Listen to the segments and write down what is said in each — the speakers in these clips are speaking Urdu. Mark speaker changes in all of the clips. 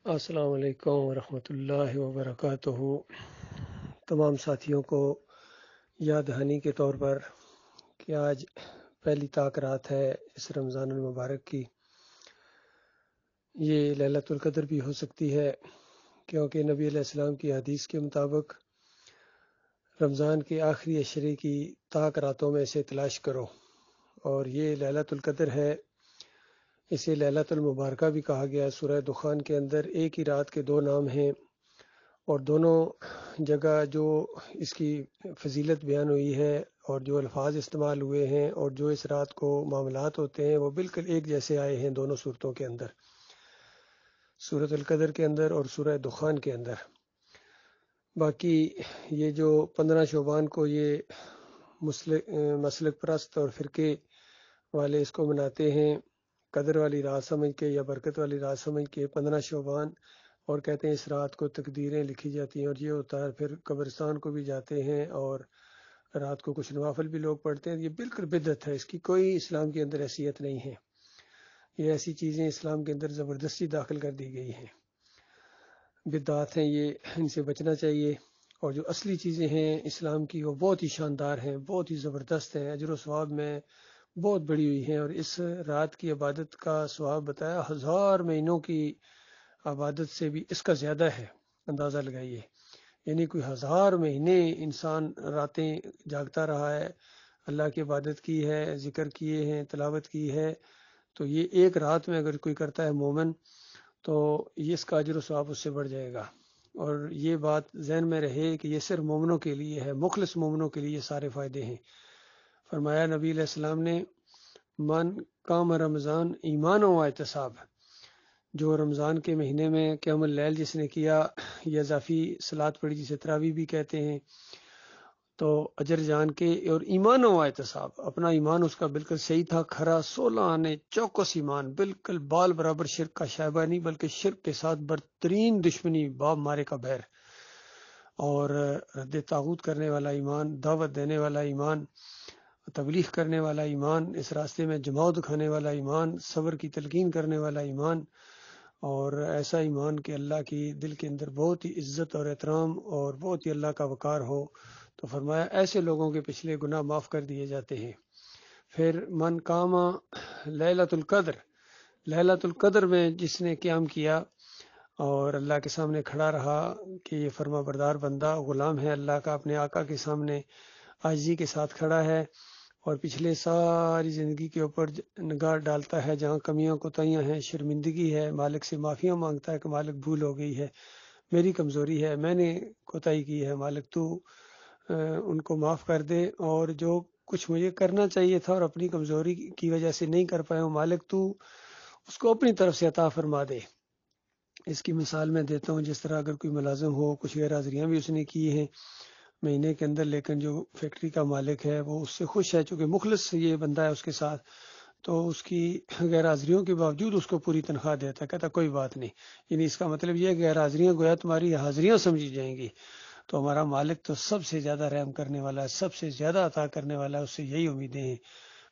Speaker 1: السلام علیکم ورحمۃ اللہ وبرکاتہ۔ تمام ساتھیوں کو یاد دہانی کے طور پر کہ آج پہلی طاق رات ہے اس رمضان المبارک کی۔ یہ لیلۃ القدر بھی ہو سکتی ہے کیونکہ نبی علیہ السلام کی حدیث کے مطابق رمضان کے آخری عشرے کی طاق راتوں میں سے تلاش کرو، اور یہ لیلۃ القدر ہے۔ اسے لیلۃ المبارکہ بھی کہا گیا ہے۔ سورہ دخان کے اندر ایک ہی رات کے دو نام ہیں، اور دونوں جگہ جو اس کی فضیلت بیان ہوئی ہے اور جو الفاظ استعمال ہوئے ہیں اور جو اس رات کو معاملات ہوتے ہیں وہ بالکل ایک جیسے آئے ہیں دونوں صورتوں کے اندر، سورۃ القدر کے اندر اور سورہ دخان کے اندر۔ باقی یہ جو 15 شعبان کو یہ مسلک پرست اور فرقے والے اس کو مناتے ہیں قدر والی رات سمجھ کے یا برکت والی رات سمجھ کے 15 شعبان، اور کہتے ہیں اس رات کو تقدیریں لکھی جاتی ہیں، اور یہ ہوتا ہے پھر قبرستان کو بھی جاتے ہیں اور رات کو کچھ نوافل بھی لوگ پڑھتے ہیں۔ یہ بالکل بدعت ہے، اس کی کوئی اسلام کے اندر حیثیت نہیں ہے۔ یہ ایسی چیزیں اسلام کے اندر زبردستی داخل کر دی گئی ہیں، بدعات ہیں یہ، ان سے بچنا چاہیے۔ اور جو اصلی چیزیں ہیں اسلام کی وہ بہت ہی شاندار ہیں، بہت ہی زبردست ہیں، اجر و ثواب میں بہت بڑی ہوئی ہیں، اور اس رات کی عبادت کا ثواب بتایا 1000 مہینوں کی عبادت سے بھی اس کا زیادہ ہے۔ اندازہ لگائیے، یعنی کوئی 1000 مہینے انسان راتیں جاگتا رہا ہے، اللہ کی عبادت کی ہے، ذکر کیے ہیں، تلاوت کی ہے، تو یہ ایک رات میں اگر کوئی کرتا ہے مومن تو یہ اس کا اجر و ثواب اس سے بڑھ جائے گا۔ اور یہ بات ذہن میں رہے کہ یہ صرف مومنوں کے لیے ہے، مخلص مومنوں کے لیے یہ سارے فائدے ہیں۔ فرمایا نبی علیہ السلام نے من قام رمضان ایمان و احتساب، جو رمضان کے مہینے میں قیام اللیل جس نے کیا یا اضافی صلات پڑھی جسے تراویح بھی کہتے ہیں، تو اجر جان کے اور ایمان و احتساب، اپنا ایمان اس کا بالکل صحیح تھا، کھرا 16 آنے چوکس ایمان، بالکل بال برابر شرک کا شائبہ نہیں، بلکہ شرک کے ساتھ برترین دشمنی، باپ مارے کا بیر، اور رد طاغوت کرنے والا ایمان، دعوت دینے والا ایمان، تبلیغ کرنے والا ایمان، اس راستے میں جماعت دکھانے والا ایمان، صبر کی تلقین کرنے والا ایمان، اور ایسا ایمان کہ اللہ کی دل کے اندر بہت ہی عزت اور احترام اور بہت ہی اللہ کا وقار ہو۔ تو فرمایا ایسے لوگوں کے پچھلے گناہ معاف کر دیے جاتے ہیں۔ پھر من قام لیلۃ القدر، لیلۃ القدر میں جس نے قیام کیا اور اللہ کے سامنے کھڑا رہا کہ یہ فرما بردار بندہ غلام ہے اللہ کا، اپنے آقا کے سامنے عاجزی کے ساتھ کھڑا ہے، اور پچھلے ساری زندگی کے اوپر نگاہ ڈالتا ہے جہاں کمیاں کوتاہیاں ہیں، شرمندگی ہے، مالک سے معافیاں مانگتا ہے کہ مالک بھول ہو گئی ہے، میری کمزوری ہے، میں نے کوتاہی کی ہے، مالک تو ان کو معاف کر دے، اور جو کچھ مجھے کرنا چاہیے تھا اور اپنی کمزوری کی وجہ سے نہیں کر پایا ہوں، مالک تو اس کو اپنی طرف سے عطا فرما دے۔ اس کی مثال میں دیتا ہوں، جس طرح اگر کوئی ملازم ہو، کچھ غیر حاضریاں بھی اس نے کی ہیں مہینے کے اندر، لیکن جو فیکٹری کا مالک ہے وہ اس سے خوش ہے، چونکہ مخلص یہ بندہ ہے اس کے ساتھ، تو اس کی غیر حاضریوں کے باوجود اس کو پوری تنخواہ دیتا ہے، کہتا کوئی بات نہیں۔ یعنی اس کا مطلب یہ ہے کہ غیر حاضریاں گویا تمہاری حاضریاں سمجھی جائیں گی، تو ہمارا مالک تو سب سے زیادہ رحم کرنے والا ہے، سب سے زیادہ عطا کرنے والا ہے، اس سے یہی امیدیں ہیں۔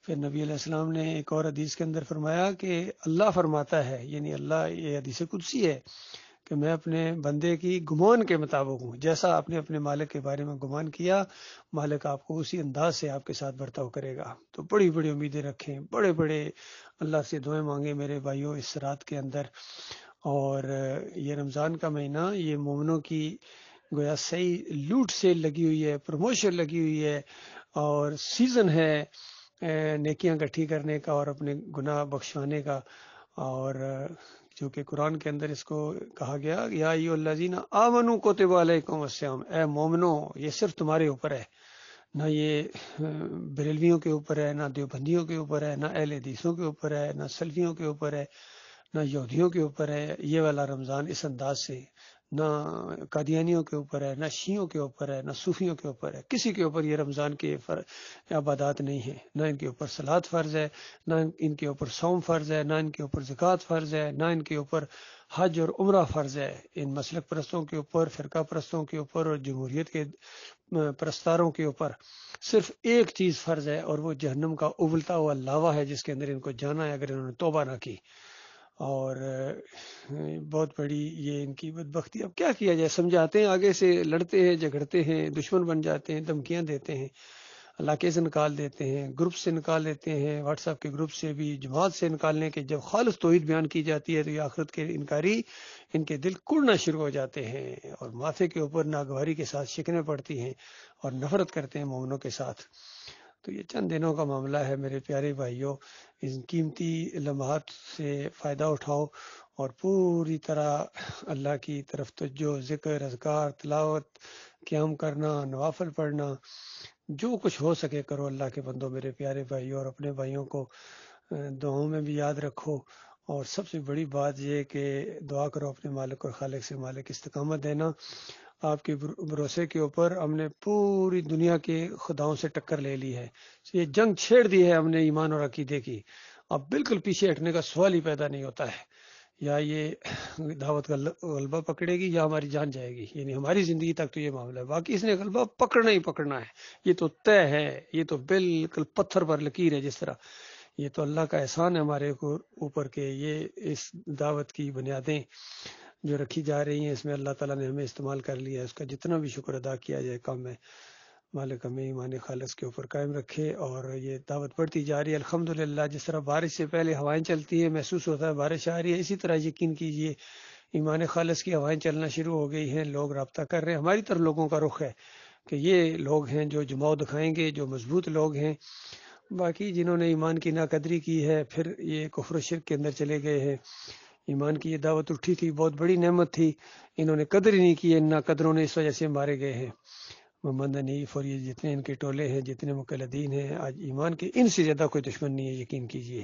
Speaker 1: پھر نبی علیہ السلام نے ایک اور حدیث کے اندر فرمایا کہ اللہ فرماتا ہے، یعنی اللہ، یہ حدیث قدسی ہے کہ میں اپنے بندے کی گمان کے مطابق ہوں، جیسا آپ نے اپنے مالک کے بارے میں گمان کیا مالک آپ کو اسی انداز سے آپ کے ساتھ برتاؤ کرے گا۔ تو بڑی بڑی امیدیں رکھیں، بڑے بڑے اللہ سے دعائیں مانگیں میرے بھائیوں اس رات کے اندر۔ اور یہ رمضان کا مہینہ یہ مومنوں کی گویا صحیح لوٹ سے لگی ہوئی ہے، پروموشن لگی ہوئی ہے، اور سیزن ہے نیکیاں اکٹھی کرنے کا اور اپنے گناہ بخشوانے کا۔ اور جو کہ قرآن کے اندر اس کو کہا گیا یا ایھا الذین آمنوا کتب علیکم الصیام، اے مومنو یہ صرف تمہارے اوپر ہے، نہ یہ بریلویوں کے اوپر ہے، نہ دیوبندیوں کے اوپر ہے، نہ اہل حدیثوں کے اوپر ہے، نہ سلفیوں کے اوپر ہے، نہ یہودیوں کے اوپر ہے یہ والا رمضان اس انداز سے، نہ قادیانیوں کے اوپر ہے، نہ شیعوں کے اوپر ہے، نہ صوفیوں کے اوپر ہے، کسی کے اوپر یہ رمضان کے عبادات نہیں ہیں، نہ ان کے اوپر صلات فرض ہے، نہ ان کے اوپر صوم فرض ہے، نہ ان کے اوپر زکوٰۃ فرض ہے، نہ ان کے اوپر حج اور عمرہ فرض ہے۔ ان مسلک پرستوں کے اوپر، فرقہ پرستوں کے اوپر اور جمہوریت کے پرستاروں کے اوپر صرف ایک چیز فرض ہے، اور وہ جہنم کا ابلتا ہوا لاوا ہے جس کے اندر ان کو جانا ہے اگر انہوں نے توبہ نہ کی۔ اور بہت بڑی یہ ان کی بدبختی. اب کیا کیا جائے؟ سمجھاتے ہیں، آگے سے لڑتے ہیں، جھگڑتے ہیں، دشمن بن جاتے ہیں، دھمکیاں دیتے ہیں، علاقے سے نکال دیتے ہیں، گروپ سے نکال دیتے ہیں، واٹس ایپ کے گروپ سے بھی، جماعت سے نکالنے کے. جب خالص توحید بیان کی جاتی ہے تو یہ آخرت کے انکاری ان کے دل کڑنا شروع ہو جاتے ہیں اور ماتھے کے اوپر ناگواری کے ساتھ شکنیں پڑتی ہیں اور نفرت کرتے ہیں مومنوں کے ساتھ. تو یہ چند دنوں کا معاملہ ہے میرے پیارے بھائیوں. ان قیمتی لمحات سے فائدہ اٹھاؤ اور پوری طرح اللہ کی طرف توجہ، ذکر، اذکار، تلاوت، قیام کرنا، نوافل پڑھنا، جو کچھ ہو سکے کرو اللہ کے بندوں میرے پیارے بھائیوں. اور اپنے بھائیوں کو دعاؤں میں بھی یاد رکھو. اور سب سے بڑی بات یہ کہ دعا کرو اپنے مالک اور خالق سے، مالک استقامت دینا. آپ کے بھروسے کے اوپر ہم نے پوری دنیا کے خداؤں سے ٹکر لے لی ہے. یہ جنگ چھیڑ دی ہے ہم نے ایمان اور عقیدے کی. اب بالکل پیچھے ہٹنے کا سوال ہی پیدا نہیں ہوتا ہے. یا یہ دعوت کا غلبہ پکڑے گی یا ہماری جان جائے گی. یعنی ہماری زندگی تک تو یہ معاملہ ہے، باقی اس نے غلبہ پکڑنا ہی پکڑنا ہے. یہ تو طے ہے، یہ تو بالکل پتھر پر لکیر ہے. جس طرح یہ تو اللہ کا احسان ہے ہمارے اوپر کہ یہ اس دعوت کی بنیادیں جو رکھی جا رہی ہیں، اس میں اللہ تعالیٰ نے ہمیں استعمال کر لیا ہے. اس کا جتنا بھی شکر ادا کیا جائے کم ہے. مالک ہمیں ایمان خالص کے اوپر قائم رکھے. اور یہ دعوت بڑھتی جا رہی ہے الحمدللہ. جس طرح بارش سے پہلے ہوائیں چلتی ہیں، محسوس ہوتا ہے بارش آ رہی ہے، اسی طرح یقین کیجئے ایمان خالص کی ہوائیں چلنا شروع ہو گئی ہیں. لوگ رابطہ کر رہے ہیں. ہماری طرف لوگوں کا رخ ہے کہ یہ لوگ ہیں جو جماؤ دکھائیں گے، جو مضبوط لوگ ہیں. باقی جنہوں نے ایمان کی ناقدری کی ہے، پھر یہ کفر و شرک کے اندر چلے گئے ہیں. ایمان کی یہ دعوت اٹھی تھی، بہت بڑی نعمت تھی، انہوں نے قدر ہی نہیں کی. ان ناقدروں نے اس وجہ سے مارے گئے ہیں. محمد حنیف اور یہ جتنے ان کے ٹولے ہیں، جتنے مقلدین ہیں، آج ایمان کے ان سے زیادہ کوئی دشمن نہیں ہے. یقین کیجئے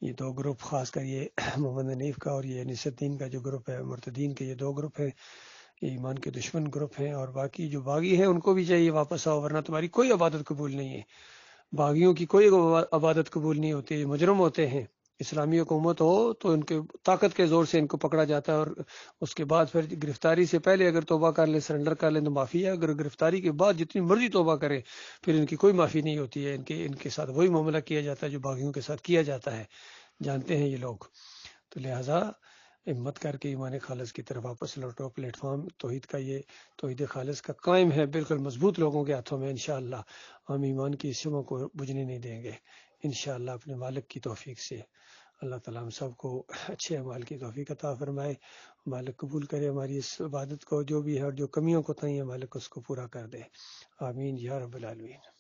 Speaker 1: یہ دو گروپ، خاص کر یہ محمد حنیف کا اور یہ انیس الدین کا جو گروپ ہے، مرتدین کے یہ دو گروپ ہیں، یہ ایمان کے دشمن گروپ ہیں. اور باقی جو باغی ہیں ان کو بھی چاہیے واپس آؤ، ورنہ تمہاری کوئی عبادت قبول نہیں ہے. باغیوں کی کوئی عبادت قبول نہیں ہوتی. مجرم ہوتے ہیں. اسلامی حکومت ہو تو ان کے طاقت کے زور سے ان کو پکڑا جاتا ہے، اور اس کے بعد پھر گرفتاری سے پہلے اگر توبہ کر لیں، سرنڈر کر لیں تو معافی ہے. اگر گرفتاری کے بعد جتنی مرضی توبہ کریں پھر ان کی کوئی معافی نہیں ہوتی ہے. ان کے ساتھ وہی معاملہ کیا جاتا ہے جو باغیوں کے ساتھ کیا جاتا ہے. جانتے ہیں یہ لوگ. تو لہٰذا ہمت کر کے ایمان خالص کی طرف واپس لوٹو. پلیٹ فارم توحید کا، یہ توحید خالص کا قائم ہے بالکل مضبوط لوگوں کے ہاتھوں میں. انشاءاللہ ہم ایمان کی شمع کو بجھنے نہیں دیں گے انشاءاللہ اپنے مالک کی توفیق سے. اللہ تعالیٰ ہم سب کو اچھے اعمال کی توفیق عطا فرمائے. مالک قبول کرے ہماری اس عبادت کو، جو بھی ہے اور جو کمیوں کو تھیں مالک اس کو پورا کر دے. آمین یا رب العالمین.